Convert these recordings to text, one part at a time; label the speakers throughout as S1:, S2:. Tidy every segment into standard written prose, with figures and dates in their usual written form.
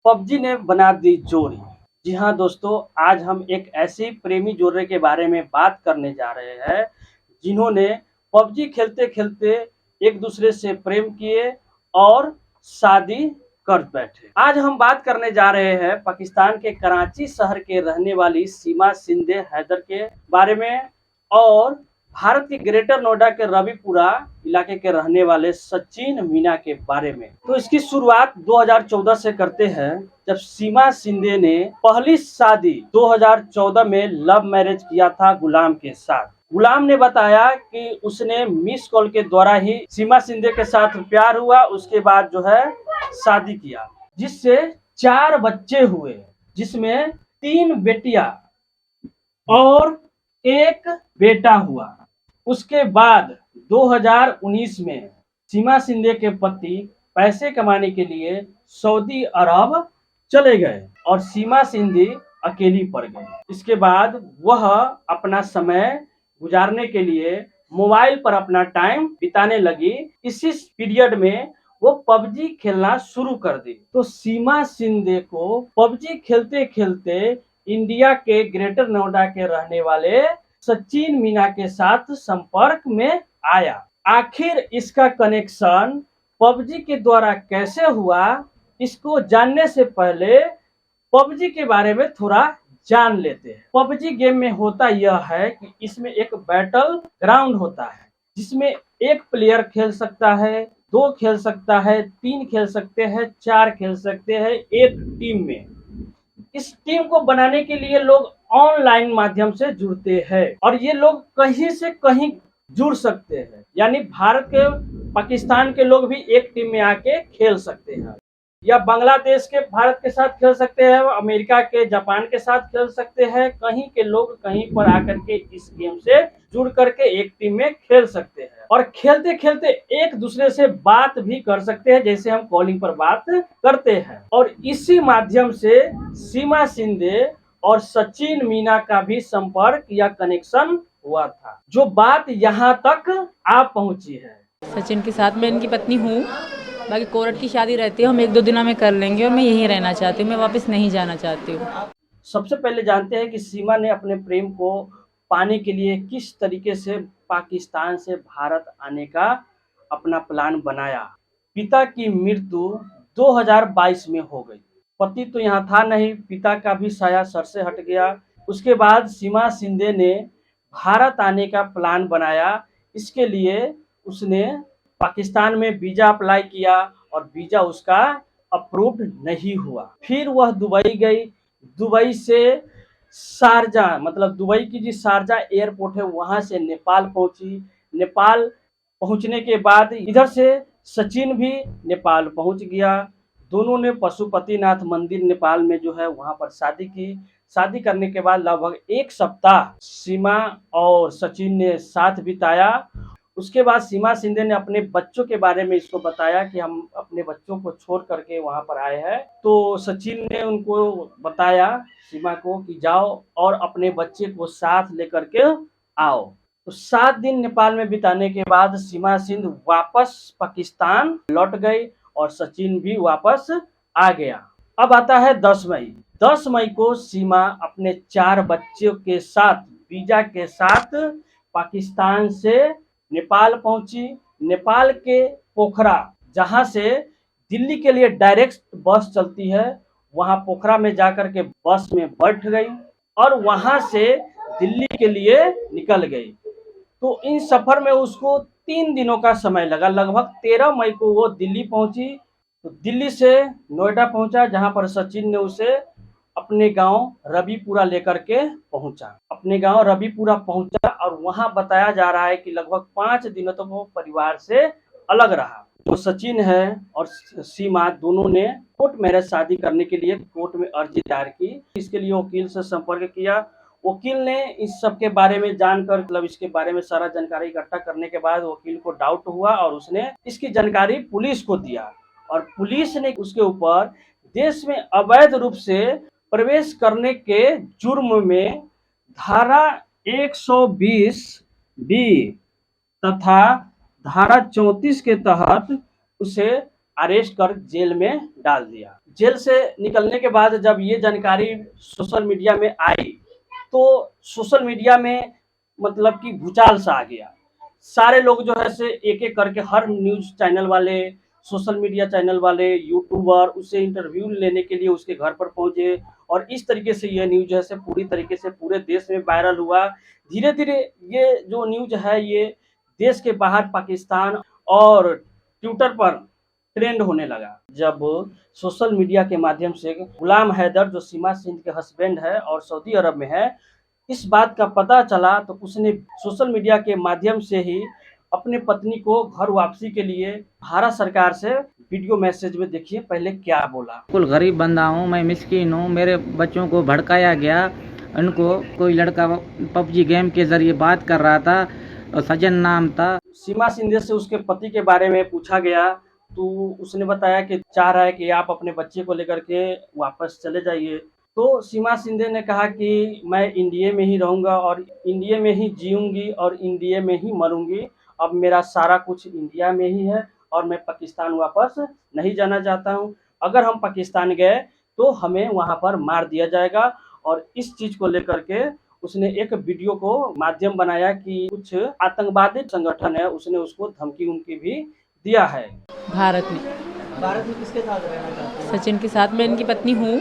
S1: PUBG ने बना दी जोड़ी। जी हाँ दोस्तों, आज हम एक ऐसे प्रेमी जोड़े के बारे में बात करने जा रहे हैं जिन्होंने पबजी खेलते-खेलते एक दूसरे से प्रेम किए और शादी कर बैठे। आज हम बात करने जा रहे हैं पाकिस्तान के कराची शहर के रहने वाली सीमा शिंदे हैदर के बारे में और भारत के ग्रेटर नोएडा के रविपुरा इलाके के रहने वाले सचिन मीना के बारे में। तो इसकी शुरुआत 2014 से करते हैं, जब सीमा शिंदे ने पहली शादी 2014 में लव मैरिज किया था गुलाम के साथ। गुलाम ने बताया कि उसने मिस कॉल के द्वारा ही सीमा शिंदे के साथ प्यार हुआ, उसके बाद जो है शादी किया, जिससे 4 बच्चे हुए, जिसमें 3 बेटियां और 1 बेटा हुआ। उसके बाद 2019 में सीमा शिंदे के पति पैसे कमाने के लिए सऊदी अरब चले गए और सीमा शिंदे अकेली पड़ गई। इसके बाद वह अपना समय गुजारने के लिए मोबाइल पर अपना टाइम बिताने लगी। इसी पीरियड में वो पबजी खेलना शुरू कर दी। तो सीमा शिंदे को पबजी खेलते खेलते इंडिया के ग्रेटर नोएडा के रहने वाले सचिन मीना के साथ संपर्क में आया। आखिर इसका कनेक्शन पबजी के द्वारा कैसे हुआ, इसको जानने से पहले पबजी के बारे में थोड़ा जान लेते हैं। पबजी गेम में होता यह है कि इसमें एक बैटल ग्राउंड होता है, जिसमें 1 प्लेयर खेल सकता है, 2 खेल सकता है, 3 खेल सकते हैं, 4 खेल सकते हैं एक टीम में। इस टीम को बनाने के लिए लोग ऑनलाइन माध्यम से जुड़ते हैं और ये लोग कहीं से कहीं जुड़ सकते हैं, यानी भारत के पाकिस्तान के लोग भी एक टीम में आके खेल सकते हैं, या बांग्लादेश के भारत के साथ खेल सकते हैं, अमेरिका के जापान के साथ खेल सकते हैं। कहीं के लोग कहीं पर आकर के इस गेम से जुड़ करके एक टीम में खेल सकते हैं और खेलते खेलते एक दूसरे से बात भी कर सकते हैं, जैसे हम कॉलिंग पर बात करते हैं। और इसी माध्यम से सीमा शिंदे और सचिन मीना का भी संपर्क या कनेक्शन हुआ था, जो बात यहाँ तक आ पहुंची है।
S2: सचिन के साथ मैं इनकी पत्नी हूँ। बाकी कोर्ट की शादी रहती है, हम 1-2 दिनों में कर लेंगे और मैं यहीं रहना चाहती हूँ, मैं वापस नहीं जाना चाहती हूँ।
S1: सबसे पहले जानते हैं कि सीमा ने अपने प्रेम को पाने के लिए किस तरीके से पाकिस्तान से भारत आने का अपना प्लान बनाया। पिता की मृत्यु 2022 में हो गई। पति तो यहाँ था नहीं, पिता का भी साया सर से हट गया। उसके बाद सीमा शिंदे ने भारत आने का प्लान बनाया। इसके लिए उसने पाकिस्तान में वीजा अप्लाई किया और वीजा उसका अप्रूव्ड नहीं हुआ। फिर वह दुबई गई। दुबई से शारजा, मतलब दुबई की जो शारजा एयरपोर्ट है, वहां से नेपाल पहुंची। नेपाल पहुंचने के बाद इधर से सचिन भी नेपाल पहुंच गया। दोनों ने पशुपतिनाथ मंदिर नेपाल में जो है वहां पर शादी की। शादी करने के बाद लगभग 1 सप्ताह सीमा और सचिन ने साथ बिताया। उसके बाद सीमा शिंदे ने अपने बच्चों के बारे में इसको बताया कि हम अपने बच्चों को छोड़ करके वहां पर आए हैं। तो सचिन ने उनको बताया, सीमा को, कि जाओ और अपने बच्चे को साथ लेकर के आओ। तो 7 दिन नेपाल में बिताने के बाद सीमा शिंदे वापस पाकिस्तान लौट गई और सचिन भी वापस आ गया। अब आता है 10 मई। 10 मई को सीमा अपने 4 बच्चों के साथ वीजा के साथ पाकिस्तान से नेपाल पहुंची। नेपाल के पोखरा, जहां से दिल्ली के लिए डायरेक्ट बस चलती है, वहां पोखरा में जाकर के बस में बैठ गई और वहां से दिल्ली के लिए निकल गई। तो इन सफर में उसको 3 दिनों का समय लगा। लगभग 13 मई को वो दिल्ली पहुंची। तो दिल्ली से नोएडा पहुंचा, जहां पर सचिन ने उसे अपने गांव रविपुरा लेकर के पहुंचा। अपने गांव रविपुरा पहुंचा और वहां बताया जा रहा है कि लगभग 5 दिनों तक तो वो परिवार से अलग रहा। जो सचिन है और सीमा दोनों ने कोर्ट मैरिज शादी करने के लिए कोर्ट में अर्जी दायर की। इसके लिए वकील से संपर्क किया। वकील ने इस सब के बारे में जानकर, मतलब इसके बारे में सारा जानकारी इकट्ठा करने के बाद वकील को डाउट हुआ और उसने इसकी जानकारी पुलिस को दिया और पुलिस ने उसके ऊपर देश में अवैध रूप से प्रवेश करने के जुर्म में धारा 120 बी तथा धारा 34 के तहत उसे अरेस्ट कर जेल में डाल दिया। जेल से निकलने के बाद जब ये जानकारी सोशल मीडिया में आई, तो सोशल मीडिया में मतलब कि भूचाल सा आ गया। सारे लोग जो है से एक-एक करके हर न्यूज़ चैनल वाले, सोशल मीडिया चैनल वाले, यूट्यूबर उससे इंटरव्यू लेने के लिए उसके घर पर पहुँचे और इस तरीके से ये न्यूज़ जो है से पूरी तरीके से पूरे देश में वायरल हुआ। धीरे-धीरे ये जो न्यूज़ है ये देश के बाहर पाकिस्तान और ट्विटर पर ट्रेंड होने लगा। जब सोशल मीडिया के माध्यम से गुलाम हैदर जो सीमा सिंह के हस्बैंड है और सऊदी अरब में है, इस बात का पता चला तो उसने सोशल मीडिया के माध्यम से ही अपने पत्नी को घर वापसी के लिए भारत सरकार से वीडियो मैसेज में देखिए पहले क्या बोला।
S3: बिल्कुल गरीब बंदा हूँ, मैं मिस्कीन हूँ। मेरे बच्चों को भड़काया गया। उनको कोई लड़का पबजी गेम के ज़रिए बात कर रहा था और सजन नाम था।
S1: सीमा सिंधे से उसके पति के बारे में पूछा गया तो उसने बताया कि चाह रहा है कि आप अपने बच्चे को लेकर के वापस चले जाइए। तो सीमा सिंधे ने कहा कि मैं इंडिया में ही रहूँगा और इंडिया में ही जीऊँगी और इंडिया में ही मरूँगी। अब मेरा सारा कुछ इंडिया में ही है और मैं पाकिस्तान वापस नहीं जाना चाहता हूँ। अगर हम पाकिस्तान गए तो हमें वहाँ पर मार दिया जाएगा और इस चीज़ को लेकर के उसने एक वीडियो को माध्यम बनाया कि कुछ आतंकवादी संगठन है, उसने उसको धमकी-वमकी भी दिया है।
S2: भारत में
S1: भारत में किसके साथ रहना चाहते हैं?
S2: सचिन के साथ। मैं इनकी पत्नी हूँ,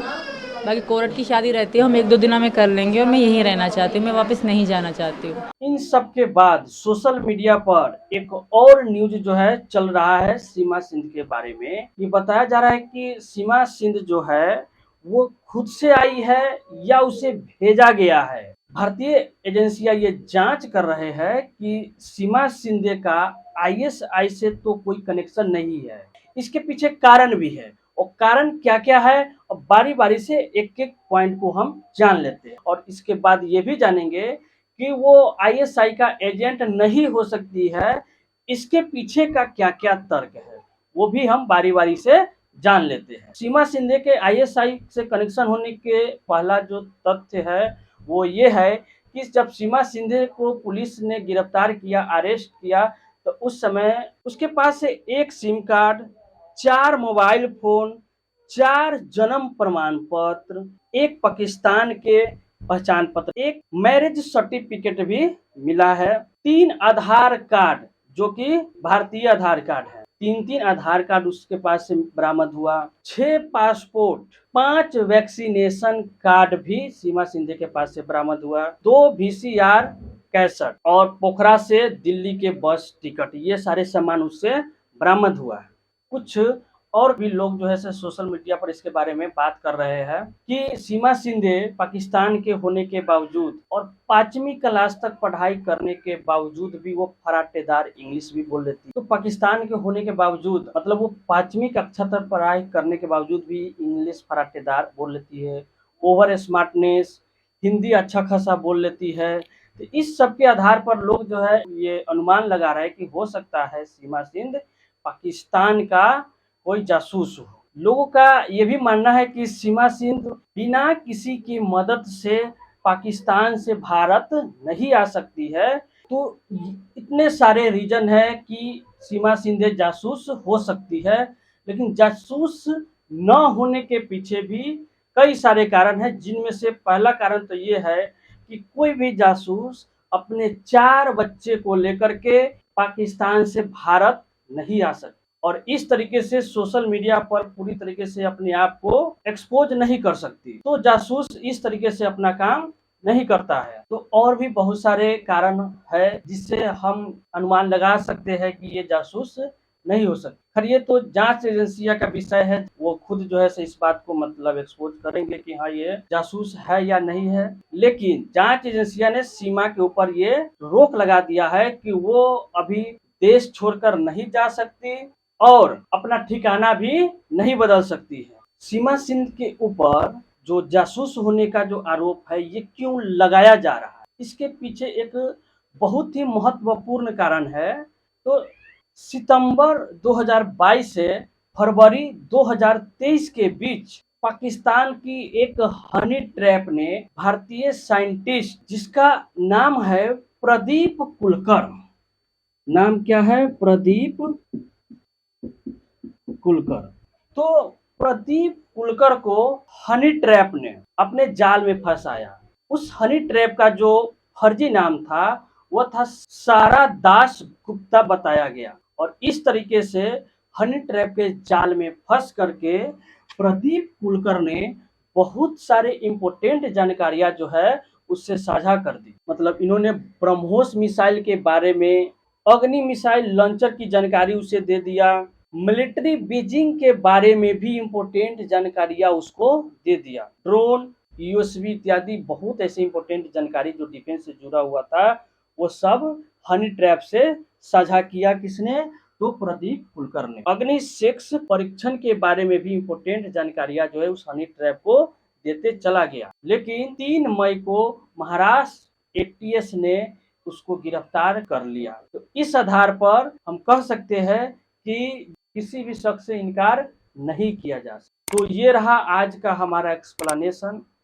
S2: बाकी कोर्ट की शादी रहती है, हम 1-2 दिनों में कर लेंगे और मैं यहीं रहना चाहती हूँ, मैं वापस नहीं जाना चाहती हूँ।
S1: इन सब के बाद सोशल मीडिया पर एक और न्यूज़ जो है चल रहा है सीमा सिंध के बारे में। ये बताया जा रहा है कि सीमा सिंध जो है वो खुद से आई है या उसे भेजा गया है। भारतीय एजेंसियां ये जांच कर रहे हैं कि सीमा सिंधे का आईएसआई से तो कोई कनेक्शन नहीं है। इसके पीछे कारण भी है और कारण क्या-क्या है और बारी-बारी से एक-एक पॉइंट को हम जान लेते हैं और इसके बाद ये भी जानेंगे कि वो आईएसआई का एजेंट नहीं हो सकती है, इसके पीछे का क्या-क्या तर्क है, वो भी हम बारी-बारी से जान लेते हैं। सीमा सिंधे के आईएसआई से कनेक्शन होने के पहला जो तथ्य है, वो ये है कि जब सीमा सिंधे को पुलिस ने गिरफ्तार किया, अरेस्ट किया, तो उस समय उसके पास से 1 सिम कार्ड, 4 मोबाइल फ़ोन, 4 जन्म प्रमाण पत्र, 1 पाकिस्तान के पहचान पत्र, 1 मैरिज सर्टिफिकेट भी मिला है, 3 आधार कार्ड जो कि भारतीय आधार कार्ड है, 3-3 आधार कार्ड उसके पास से बरामद हुआ, 6 पासपोर्ट, 5 वैक्सीनेशन कार्ड भी सीमा सिंधे के पास से बरामद हुआ, 2 वीसीआर कैसेट और पोखरा से दिल्ली के बस टिकट, ये सारे सामान उससे बरामद हुआ है। कुछ और भी लोग जो है से सोशल मीडिया पर इसके बारे में बात कर रहे हैं कि सीमा सिंधे पाकिस्तान के होने के बावजूद और 5वीं क्लास तक पढ़ाई करने के बावजूद भी वो फराटेदार इंग्लिश भी बोल लेती है। तो पाकिस्तान के होने के बावजूद मतलब वो 5वीं कक्षा तक पढ़ाई करने के बावजूद भी इंग्लिश फराटेदार बोल लेती है, ओवर स्मार्टनेस, हिंदी अच्छा खासा बोल लेती है। तो इस सब के आधार पर लोग जो है ये अनुमान लगा रहे हैं कि हो सकता है सीमा सिंध पाकिस्तान का कोई जासूस हो। लोगों का ये भी मानना है कि सीमा सिंध बिना किसी की मदद से पाकिस्तान से भारत नहीं आ सकती है। तो इतने सारे रीजन है कि सीमा सिंधे जासूस हो सकती है, लेकिन जासूस न होने के पीछे भी कई सारे कारण हैं, जिनमें से पहला कारण तो ये है कि कोई भी जासूस अपने 4 बच्चे को लेकर के पाकिस्तान से भारत नहीं आ सकता और इस तरीके से सोशल मीडिया पर पूरी तरीके से अपने आप को एक्सपोज नहीं कर सकती। तो जासूस इस तरीके से अपना काम नहीं करता है। तो और भी बहुत सारे कारण है जिससे हम अनुमान लगा सकते हैं कि ये जासूस नहीं हो सकती। खैर ये तो जांच एजेंसियां का विषय है, वो खुद जो है से इस बात को मतलब एक्सपोज करेंगे कि हाँ ये जासूस है या नहीं है। लेकिन जांच एजेंसियां ने सीमा के ऊपर ये रोक लगा दिया है कि वो अभी देश छोड़कर नहीं जा सकती और अपना ठिकाना भी नहीं बदल सकती है। सीमा सिंध के ऊपर जो जासूस होने का जो आरोप है ये क्यों लगाया जा रहा है, इसके पीछे एक बहुत ही महत्वपूर्ण कारण है। तो सितंबर 2022 से फरवरी 2023 के बीच पाकिस्तान की एक हनी ट्रैप ने भारतीय साइंटिस्ट जिसका नाम है प्रदीप कुलकर, नाम क्या है प्रदीप कुलकर, तो प्रदीप कुलकर को हनी ट्रैप ने अपने जाल में फंसाया। उस हनी ट्रैप का जो फर्जी नाम था वह था सारा दास गुप्ता बताया गया, और इस तरीके से हनी ट्रैप के जाल में फंस करके प्रदीप कुलकर ने बहुत सारे इम्पोर्टेंट जानकारियां जो है उससे साझा कर दी। मतलब इन्होंने ब्रह्मोस मिसाइल के बारे में, अग्नि मिसाइल लॉन्चर की जानकारी उसे दे दिया, मिलिट्री बीजिंग के बारे में भी इम्पोर्टेंट जानकारियां उसको दे दिया। ड्रोन, यूएसबी इत्यादि बहुत ऐसे इम्पोर्टेंट जानकारी जो डिफेंस से जुड़ा हुआ था वो सब हनी ट्रैप से साझा किया। किसने? तो प्रदीप कुलकर ने। अग्नि 6 परीक्षण के बारे में भी इम्पोर्टेंट जानकारियां जो है उस हनी ट्रैप को देते चला गया। लेकिन 3 मई को महाराष्ट्र एटीएस ने उसको गिरफ्तार कर लिया। तो इस आधार पर हम कह सकते हैं कि किसी भी शख्स से इनकार नहीं किया जा सकता। तो ये रहा आज का हमारा एक्सप्लेनेशन।